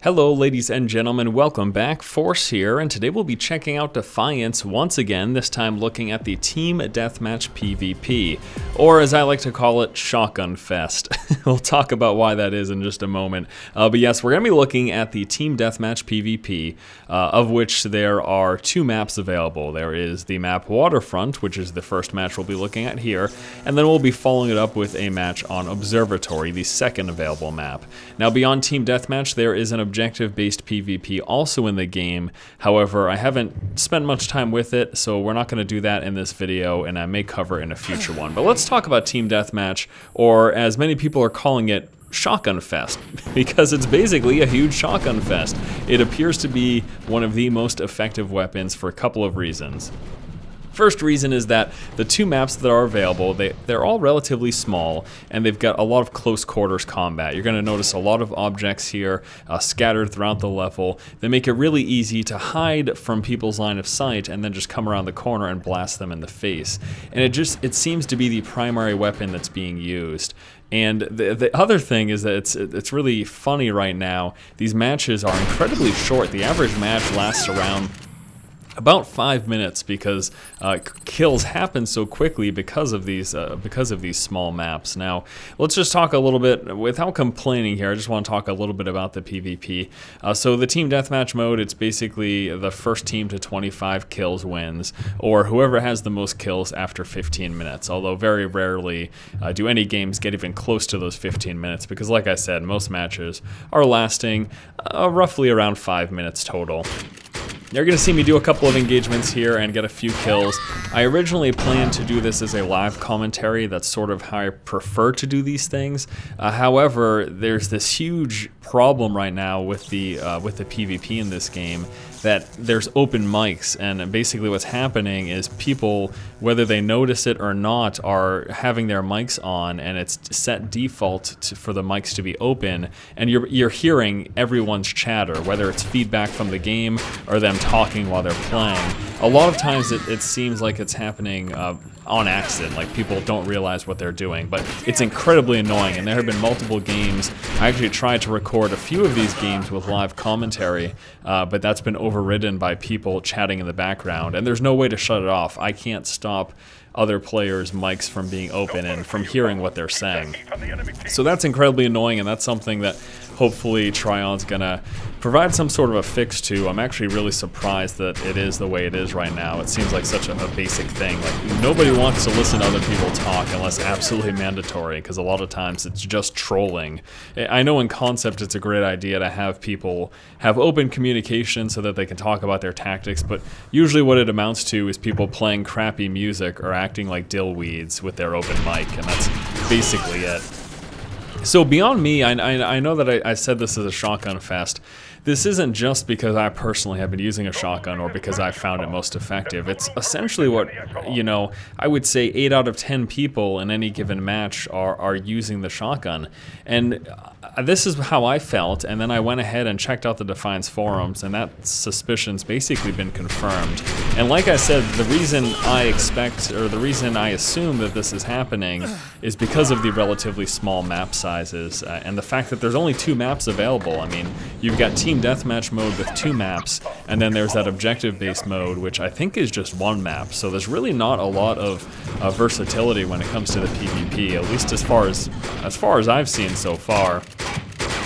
Hello ladies and gentlemen, welcome back. Force here, and today we'll be checking out Defiance once again, this time looking at the Team Deathmatch PvP, or as I like to call it, Shotgun Fest. We'll talk about why that is in just a moment. But yes, we're going to be looking at the Team Deathmatch PvP, of which there are two maps available. There is the map Waterfront, which is the first match we'll be looking at here, and then we'll be following it up with a match on Observatory, the second available map. Now beyond Team Deathmatch, there is an objective-based PvP also in the game. However, I haven't spent much time with it, so we're not going to do that in this video, and I may cover it in a future one. But let's talk about Team Deathmatch, or as many people are calling it, Shotgun Fest, because it's basically a huge shotgun fest. It appears to be one of the most effective weapons for a couple of reasons. First reason is that the two maps that are available, they're all relatively small, and they've got a lot of close quarters combat. You're going to notice a lot of objects here scattered throughout the level. They make it really easy to hide from people's line of sight and then just come around the corner and blast them in the face. And it seems to be the primary weapon that's being used. And the other thing is that it's really funny right now. These matches are incredibly short. The average match lasts around about 5 minutes because kills happen so quickly because of these small maps. Now, let's just talk a little bit, without complaining here, I just want to talk a little bit about the PvP. So the Team Deathmatch mode, it's basically the first team to 25 kills wins, or whoever has the most kills after 15 minutes, although very rarely do any games get even close to those 15 minutes, because like I said, most matches are lasting roughly around 5 minutes total. You're going to see me do a couple of engagements here and get a few kills. I originally planned to do this as a live commentary. That's sort of how I prefer to do these things. However, there's this huge problem right now with the PvP in this game, that there's open mics, and basically what's happening is people, whether they notice it or not, are having their mics on, and it's set default for the mics to be open, and you're hearing everyone's chatter, whether it's feedback from the game or them talking while they're playing. A lot of times it seems like it's happening on accident, like people don't realize what they're doing, but it's incredibly annoying, and there have been multiple games. I actually tried to record a few of these games with live commentary, but that's been overridden by people chatting in the background, and there's no way to shut it off. I can't stop other players' mics from being open and from hearing what they're saying. So that's incredibly annoying, and that's something that hopefully Trion's gonna provide some sort of a fix to. I'm actually really surprised that it is the way it is right now. It seems like such a basic thing. Like, nobody wants to listen to other people talk unless absolutely mandatory, because a lot of times it's just trolling. I know in concept it's a great idea to have people have open communication so that they can talk about their tactics, but usually what it amounts to is people playing crappy music or acting like dillweeds with their open mic, and that's basically it. So beyond me, I know that I said this is a shotgun fest. This isn't just because I personally have been using a shotgun or because I found it most effective. It's essentially what, I would say 8 out of 10 people in any given match are using the shotgun. And this is how I felt, and then I went ahead and checked out the Defiance forums, and that suspicion's basically been confirmed. And like I said, the reason I expect, or the reason I assume that this is happening is because of the relatively small map sizes, and the fact that there's only 2 maps available. I mean, you've got Team Deathmatch mode with 2 maps, and then there's that objective-based mode, which I think is just 1 map. So there's really not a lot of versatility when it comes to the PvP, at least as far as I've seen so far.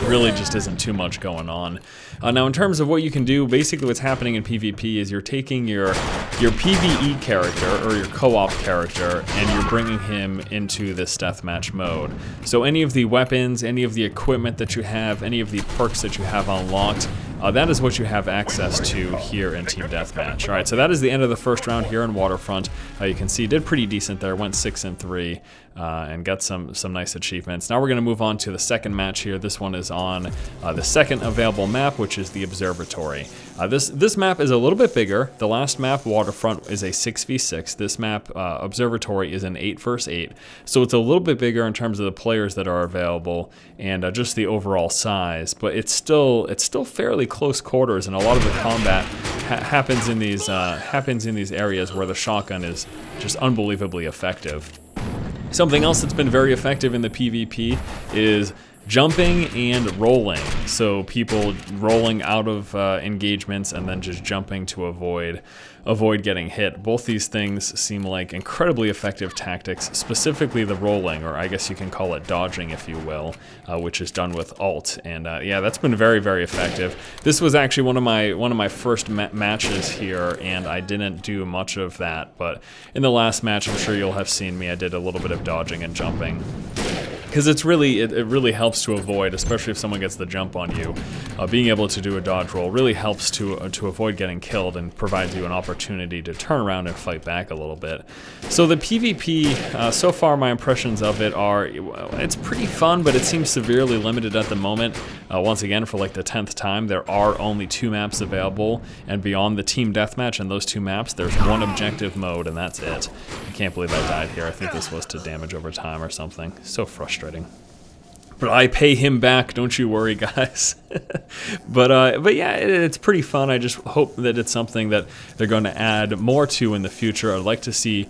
Really just isn't too much going on. Now in terms of what you can do, basically what's happening in PvP is you're taking your PvE character, or your co-op character, and you're bringing him into this deathmatch mode. So any of the weapons, any of the equipment that you have, any of the perks that you have unlocked, that is what you have access to here in Team Deathmatch. Alright, so that is the end of the first round here in Waterfront. You can see did pretty decent there, went 6-3, and got some nice achievements. Now we're going to move on to the second match here. This one is on the second available map, which is the Observatory. This map is a little bit bigger. The last map, Waterfront, is a 6v6. This map, Observatory, is an 8 vs 8. So it's a little bit bigger in terms of the players that are available and just the overall size. But it's still fairly close quarters, and a lot of the combat happens in these areas where the shotgun is just unbelievably effective. Something else that's been very effective in the PvP is jumping and rolling. So people rolling out of engagements and then just jumping to avoid getting hit. Both these things seem like incredibly effective tactics, specifically the rolling, or I guess you can call it dodging if you will, which is done with alt. And yeah, that's been very, very effective. This was actually one of my first matches here, and I didn't do much of that, but in the last match, I'm sure you'll have seen me, I did a little bit of dodging and jumping. Because it really helps to avoid, especially if someone gets the jump on you, being able to do a dodge roll really helps to avoid getting killed and provides you an opportunity to turn around and fight back a little bit. So the PvP, so far my impressions of it are, it's pretty fun, but it seems severely limited at the moment. Once again, for like the 10th time, there are only 2 maps available, and beyond the team deathmatch and those 2 maps, there's one objective mode, and that's it. I can't believe I died here. I think this was to damage over time or something. So frustrating. But I pay him back, don't you worry, guys. but yeah, it's pretty fun. I just hope that it's something that they're going to add more to in the future. I'd like to see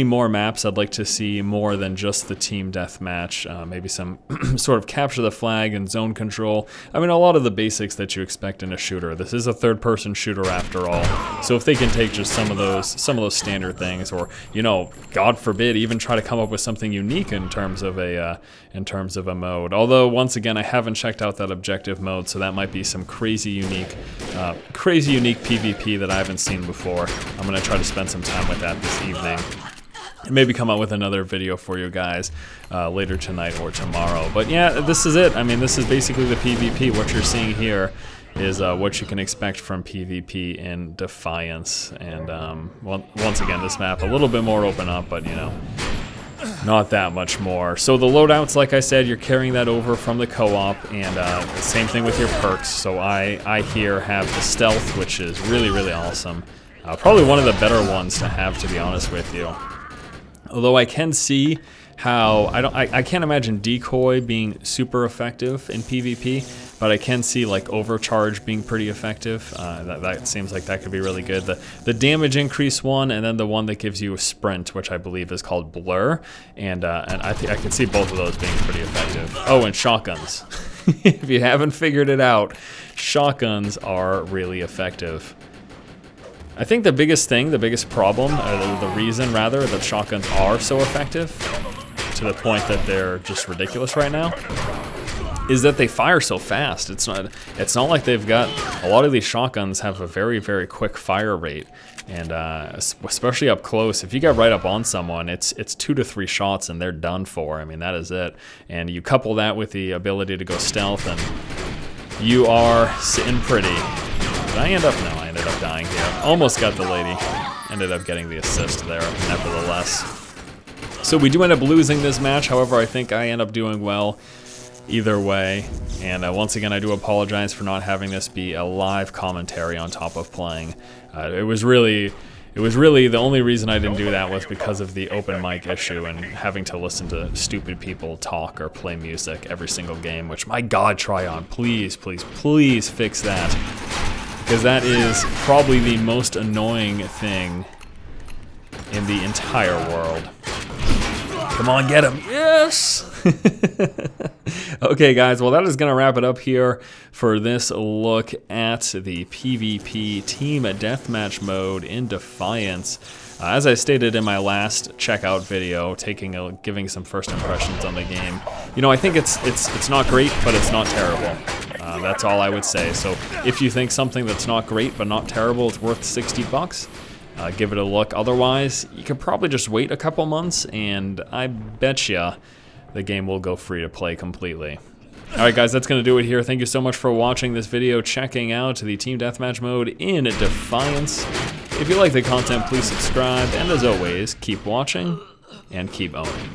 more maps. I'd like to see more than just the team deathmatch. Maybe some sort of capture the flag and zone control. I mean, a lot of the basics that you expect in a shooter. This is a third-person shooter after all. So if they can take just some of those standard things, or you know, God forbid, even try to come up with something unique in terms of a mode. Although once again, I haven't checked out that objective mode, so that might be some crazy unique PvP that I haven't seen before. I'm gonna try to spend some time with that this evening. And maybe come out with another video for you guys later tonight or tomorrow. But yeah, this is it. I mean, this is basically the PvP. What you're seeing here is what you can expect from PvP in Defiance. And once again, this map a little bit more open up, but you know, not that much more. So the loadouts, like I said, you're carrying that over from the co-op, and same thing with your perks. So I here have the stealth, which is really, really awesome. Probably one of the better ones to have, to be honest with you. Although I can see how, I can't imagine decoy being super effective in PvP, but I can see like overcharge being pretty effective. That seems like that could be really good. The damage increase one, and then the one that gives you a sprint, which I believe is called blur, and I can see both of those being pretty effective. Oh, and shotguns. If you haven't figured it out, shotguns are really effective. I think the biggest problem, the reason rather, that shotguns are so effective, to the point that they're just ridiculous right now, is that they fire so fast. It's not like they've got, a lot of these shotguns have a very, very quick fire rate, and especially up close, if you get right up on someone, it's 2 to 3 shots and they're done for. I mean, that is it. And you couple that with the ability to go stealth, and you are sitting pretty. Did I end up? No, I ended up dying here. Almost got the lady. Ended up getting the assist there, nevertheless. So we do end up losing this match. However, I think I end up doing well either way. And once again, I do apologize for not having this be a live commentary on top of playing. It was really the only reason I didn't do that was because of the open mic issue and having to listen to stupid people talk or play music every single game, which, my God, Trion, please, please, please fix that. Because that is probably the most annoying thing in the entire world. Come on, get him. Yes! Okay, guys, well, that is going to wrap it up here for this look at the PvP Team Deathmatch mode in Defiance. As I stated in my last checkout video, giving some first impressions on the game, you know, I think it's not great, but it's not terrible. That's all I would say. So if you think something that's not great but not terrible is worth 60 bucks, give it a look. Otherwise, you could probably just wait a couple months, and I betcha the game will go free to play completely. Alright guys, that's going to do it here. Thank you so much for watching this video, checking out the Team Deathmatch mode in Defiance. If you like the content, please subscribe, and as always, keep watching and keep owning.